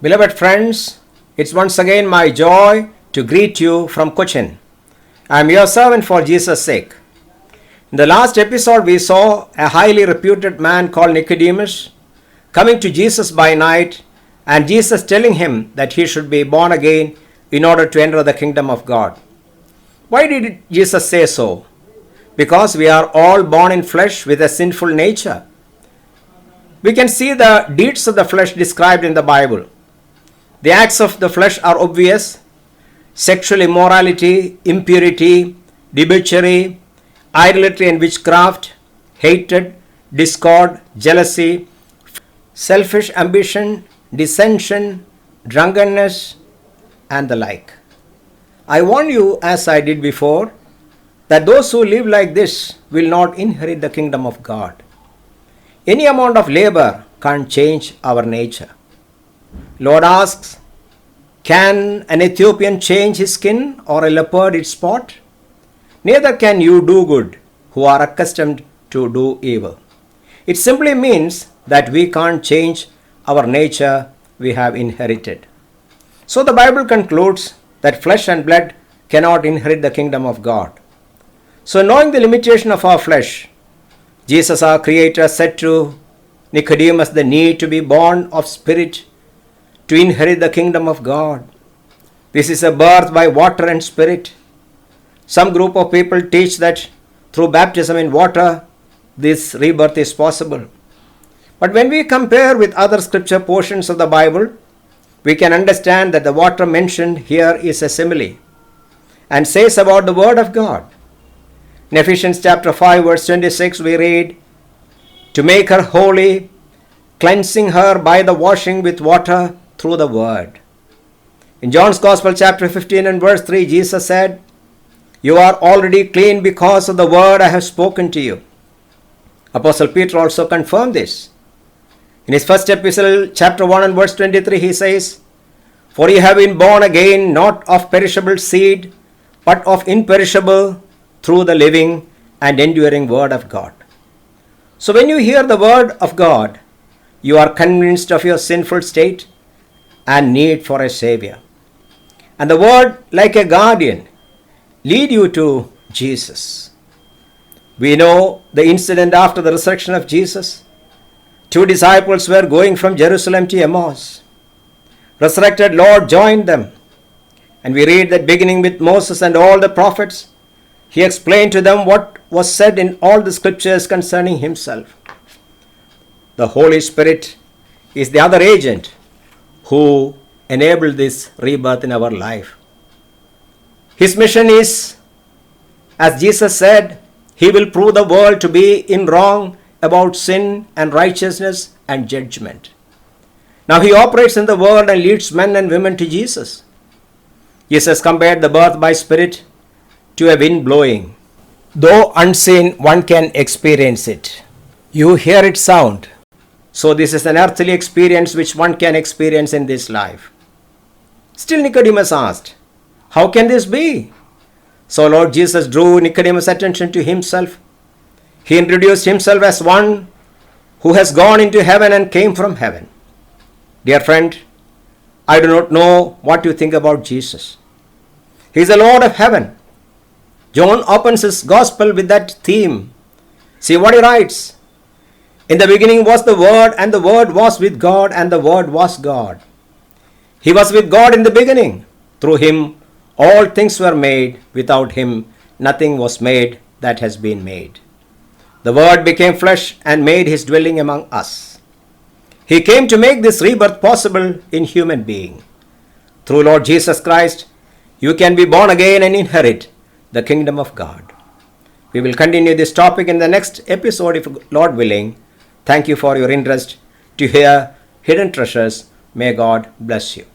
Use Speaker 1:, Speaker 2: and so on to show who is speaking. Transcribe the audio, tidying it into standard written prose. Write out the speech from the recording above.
Speaker 1: Beloved friends, it's once again my joy to greet you from Cochin. I am your servant for Jesus' sake. In the last episode, we saw a highly reputed man called Nicodemus coming to Jesus by night and Jesus telling him that he should be born again in order to enter the kingdom of God. Why did Jesus say so? Because we are all born in flesh with a sinful nature. We can see the deeds of the flesh described in the Bible. The acts of the flesh are obvious: sexual immorality, impurity, debauchery, idolatry and witchcraft, hatred, discord, jealousy, selfish ambition, dissension, drunkenness, and the like. I warn you, as I did before, that those who live like this will not inherit the kingdom of God. Any amount of labor can't change our nature. Lord asks, can an Ethiopian change his skin or a leopard its spot? Neither can you do good who are accustomed to do evil. It simply means that we can't change our nature we have inherited. So the Bible concludes that flesh and blood cannot inherit the kingdom of God. So knowing the limitation of our flesh, Jesus our Creator said to Nicodemus the need to be born of spirit to inherit the kingdom of God. This is a birth by water and spirit. Some group of people teach that through baptism in water, this rebirth is possible. But when we compare with other scripture portions of the Bible, we can understand that the water mentioned here is a simile and says about the word of God. In Ephesians chapter 5 verse 26 we read, to make her holy, cleansing her by the washing with water through the word. In John's Gospel chapter 15 and verse 3, Jesus said, you are already clean because of the word I have spoken to you. Apostle Peter also confirmed this. In his first epistle, chapter 1 and verse 23, he says, for you have been born again, not of perishable seed, but of imperishable, through the living and enduring word of God. So when you hear the word of God, you are convinced of your sinful state and need for a Savior. And the word, like a guardian, lead you to Jesus. We know the incident after the resurrection of Jesus. 2 disciples were going from Jerusalem to Emmaus. Resurrected Lord joined them. And we read that beginning with Moses and all the prophets, he explained to them what was said in all the scriptures concerning himself. The Holy Spirit is the other agent who enabled this rebirth in our life. His mission is, as Jesus said, he will prove the world to be in wrong about sin and righteousness and judgment. Now he operates in the world and leads men and women to Jesus. Jesus compared the birth by spirit to a wind blowing. Though unseen, one can experience it. You hear its sound. So this is an earthly experience which one can experience in this life. Still Nicodemus asked, how can this be? So Lord Jesus drew Nicodemus' attention to himself. He introduced himself as one who has gone into heaven and came from heaven. Dear friend, I do not know what you think about Jesus. He is the Lord of heaven. John opens his gospel with that theme. See what he writes. In the beginning was the Word, and the Word was with God, and the Word was God. He was with God in the beginning. Through him all things were made. Without him nothing was made that has been made. The Word became flesh and made his dwelling among us. He came to make this rebirth possible in human being. Through Lord Jesus Christ, you can be born again and inherit the kingdom of God. We will continue this topic in the next episode if Lord willing. Thank you for your interest to hear Hidden Treasures. May God bless you.